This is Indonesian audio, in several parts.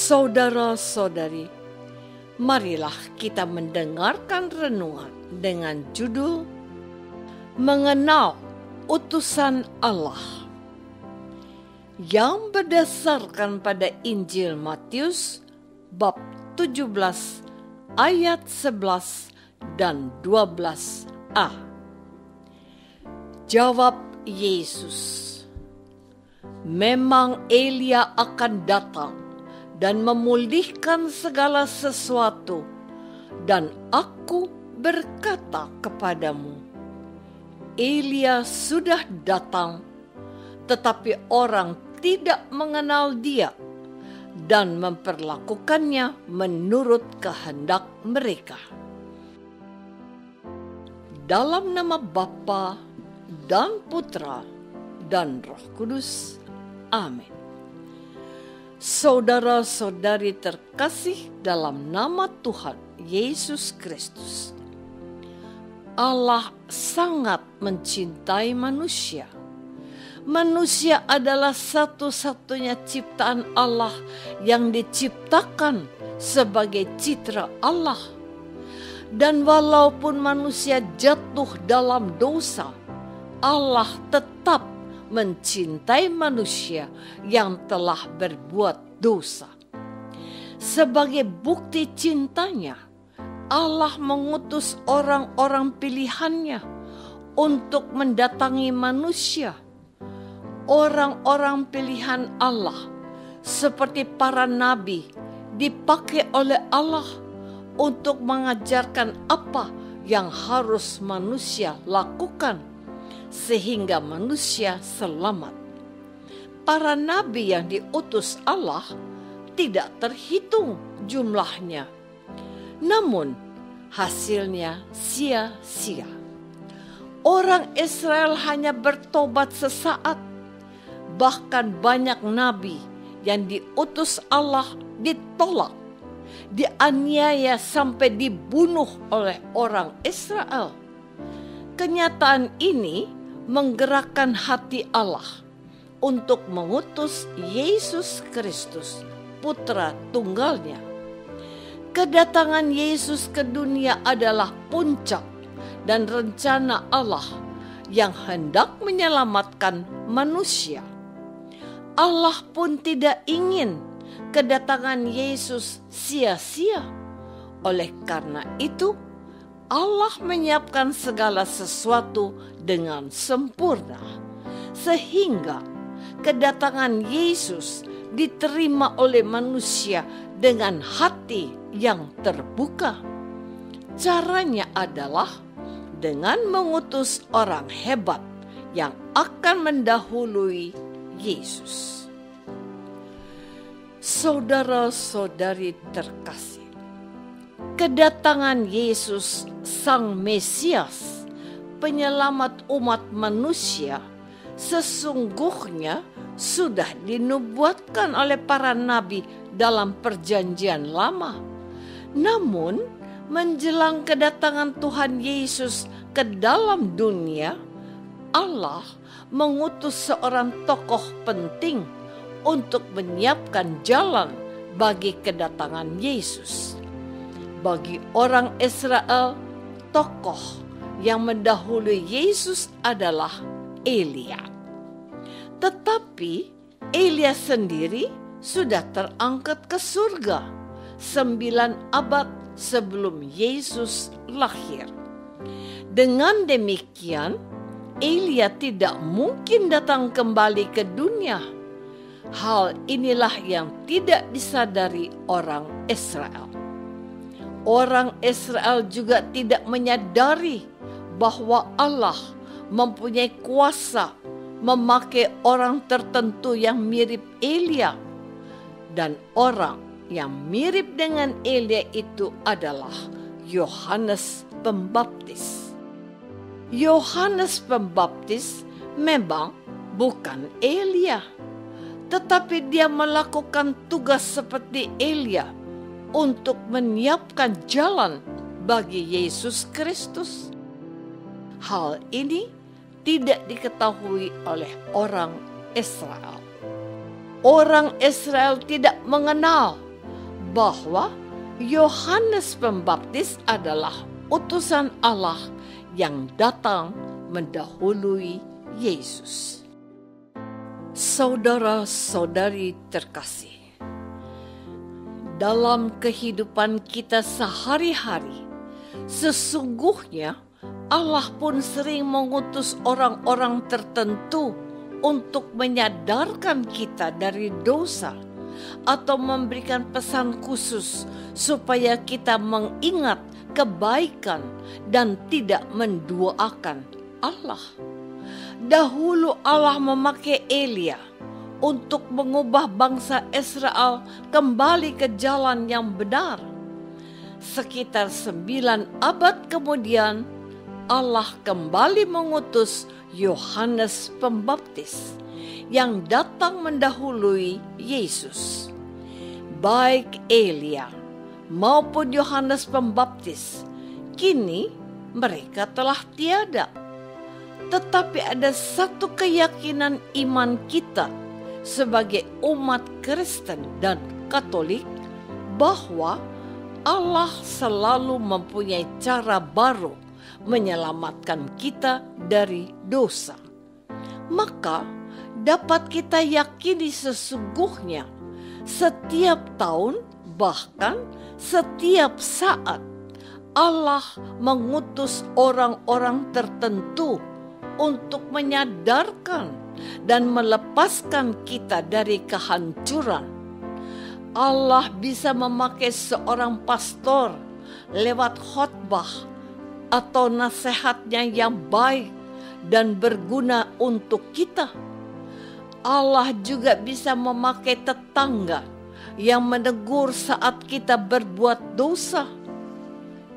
Saudara-saudari, marilah kita mendengarkan renungan dengan judul Mengenal Utusan Allah yang berdasarkan pada Injil Matius bab 17 ayat 11 dan 12a. Jawab Yesus, "Memang Elia akan datang dan memulihkan segala sesuatu, dan aku berkata kepadamu, Elia sudah datang, tetapi orang tidak mengenal dia dan memperlakukannya menurut kehendak mereka." Dalam nama Bapa dan Putra dan Roh Kudus. Amin. Saudara-saudari terkasih dalam nama Tuhan Yesus Kristus, Allah sangat mencintai manusia. Manusia adalah satu-satunya ciptaan Allah yang diciptakan sebagai citra Allah. Dan walaupun manusia jatuh dalam dosa, Allah tetap mencintai manusia yang telah berbuat dosa. Sebagai bukti cintanya, Allah mengutus orang-orang pilihannya untuk mendatangi manusia. Orang-orang pilihan Allah seperti para nabi dipakai oleh Allah untuk mengajarkan apa yang harus manusia lakukan sehingga manusia selamat. Para nabi yang diutus Allah tidak terhitung jumlahnya, namun hasilnya sia-sia. Orang Israel hanya bertobat sesaat. Bahkan banyak nabi yang diutus Allah ditolak, dianiaya sampai dibunuh oleh orang Israel. Kenyataan ini menggerakkan hati Allah untuk mengutus Yesus Kristus, Putra Tunggalnya. Kedatangan Yesus ke dunia adalah puncak dan rencana Allah yang hendak menyelamatkan manusia. Allah pun tidak ingin kedatangan Yesus sia-sia. Oleh karena itu, Allah menyiapkan segala sesuatu dengan sempurna, sehingga kedatangan Yesus diterima oleh manusia dengan hati yang terbuka. Caranya adalah dengan mengutus orang hebat yang akan mendahului Yesus. Saudara-saudari terkasih, kedatangan Yesus Sang Mesias, penyelamat umat manusia, sesungguhnya sudah dinubuatkan oleh para nabi dalam Perjanjian Lama. Namun, menjelang kedatangan Tuhan Yesus ke dalam dunia, Allah mengutus seorang tokoh penting untuk menyiapkan jalan bagi kedatangan Yesus. Bagi orang Israel, tokoh yang mendahului Yesus adalah Elia. Tetapi Elia sendiri sudah terangkat ke surga 9 abad sebelum Yesus lahir. Dengan demikian, Elia tidak mungkin datang kembali ke dunia. Hal inilah yang tidak disadari orang Israel. Orang Israel juga tidak menyadari bahwa Allah mempunyai kuasa memakai orang tertentu yang mirip Elia. Dan orang yang mirip dengan Elia itu adalah Yohanes Pembaptis. Yohanes Pembaptis memang bukan Elia, tetapi dia melakukan tugas seperti Elia untuk menyiapkan jalan bagi Yesus Kristus. Hal ini tidak diketahui oleh orang Israel. Orang Israel tidak mengenal bahwa Yohanes Pembaptis adalah utusan Allah yang datang mendahului Yesus. Saudara-saudari terkasih, dalam kehidupan kita sehari-hari, sesungguhnya Allah pun sering mengutus orang-orang tertentu untuk menyadarkan kita dari dosa atau memberikan pesan khusus supaya kita mengingat kebaikan dan tidak menduakan Allah. Dahulu Allah memakai Elia untuk mengubah bangsa Israel kembali ke jalan yang benar. Sekitar 9 abad kemudian, Allah kembali mengutus Yohanes Pembaptis yang datang mendahului Yesus. Baik Elia maupun Yohanes Pembaptis, kini mereka telah tiada. Tetapi ada satu keyakinan iman kita sebagai umat Kristen dan Katolik, bahwa Allah selalu mempunyai cara baru menyelamatkan kita dari dosa. Maka dapat kita yakini sesungguhnya setiap tahun, bahkan setiap saat, Allah mengutus orang-orang tertentu untuk menyadarkan dan melepaskan kita dari kehancuran. Allah bisa memakai seorang pastor lewat khotbah atau nasihatnya yang baik dan berguna untuk kita. Allah juga bisa memakai tetangga yang menegur saat kita berbuat dosa.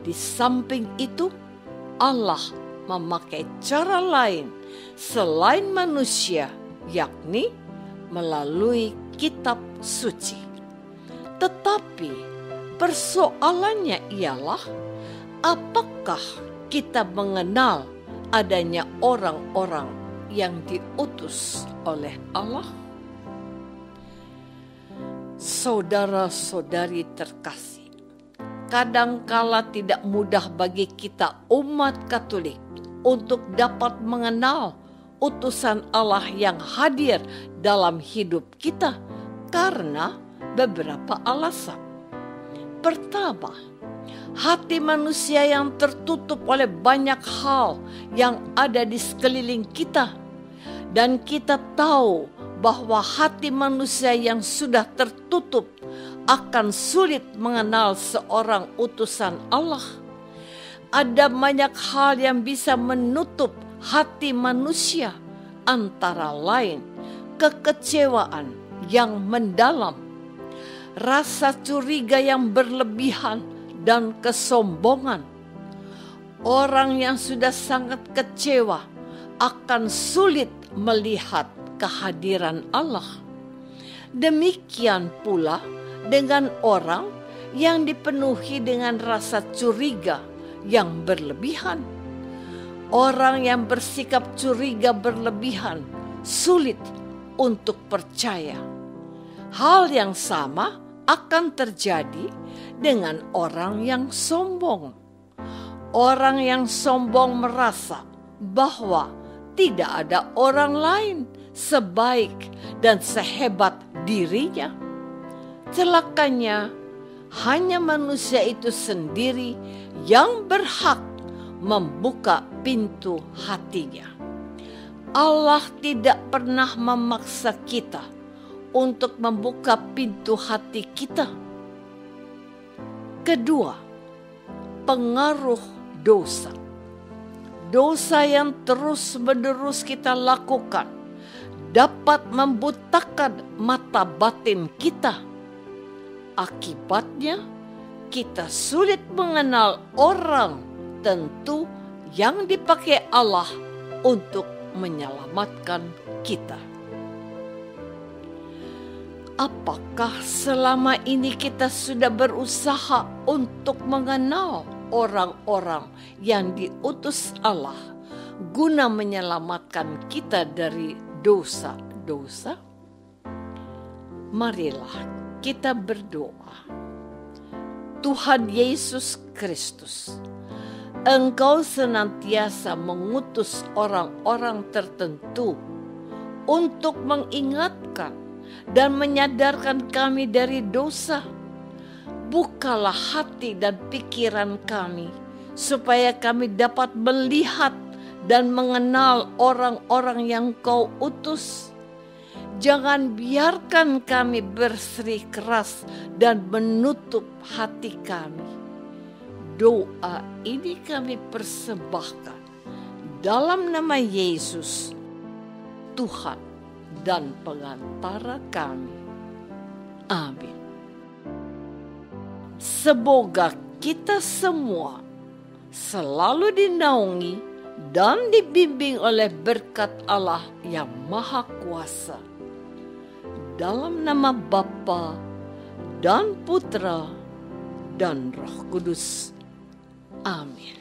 Di samping itu, Allah memakai cara lain selain manusia, yakni melalui kitab suci. Tetapi persoalannya ialah, apakah kita mengenal adanya orang-orang yang diutus oleh Allah? Saudara-saudari terkasih, kadangkala tidak mudah bagi kita umat Katolik untuk dapat mengenal utusan Allah yang hadir dalam hidup kita karena beberapa alasan. Pertama, hati manusia yang tertutup oleh banyak hal yang ada di sekeliling kita. Dan kita tahu bahwa hati manusia yang sudah tertutup akan sulit mengenal seorang utusan Allah. Ada banyak hal yang bisa menutup hati manusia, antara lain kekecewaan yang mendalam, rasa curiga yang berlebihan, dan kesombongan. Orang yang sudah sangat kecewa akan sulit melihat kehadiran Allah. Demikian pula dengan orang yang dipenuhi dengan rasa curiga yang berlebihan. Orang yang bersikap curiga berlebihan sulit untuk percaya. Hal yang sama akan terjadi dengan orang yang sombong. Orang yang sombong merasa bahwa tidak ada orang lain sebaik dan sehebat dirinya. Celakanya, hanya manusia itu sendiri yang berhak membuka pintu hatinya. Allah tidak pernah memaksa kita untuk membuka pintu hati kita. Kedua, pengaruh dosa. Dosa yang terus-menerus kita lakukan dapat membutakan mata batin kita. Akibatnya, kita sulit mengenal orang tentu yang dipakai Allah untuk menyelamatkan kita. Apakah selama ini kita sudah berusaha untuk mengenal orang-orang yang diutus Allah guna menyelamatkan kita dari dosa-dosa? Marilah kita berdoa. Tuhan Yesus Kristus, Engkau senantiasa mengutus orang-orang tertentu untuk mengingatkan dan menyadarkan kami dari dosa. Bukalah hati dan pikiran kami, supaya kami dapat melihat dan mengenal orang-orang yang Kau utus. Jangan biarkan kami bersikeras dan menutup hati kami. Doa ini kami persembahkan dalam nama Yesus, Tuhan dan pengantara kami. Amin. Semoga kita semua selalu dinaungi dan dibimbing oleh berkat Allah yang Maha Kuasa. Dalam nama Bapa dan Putra dan Roh Kudus. Amin.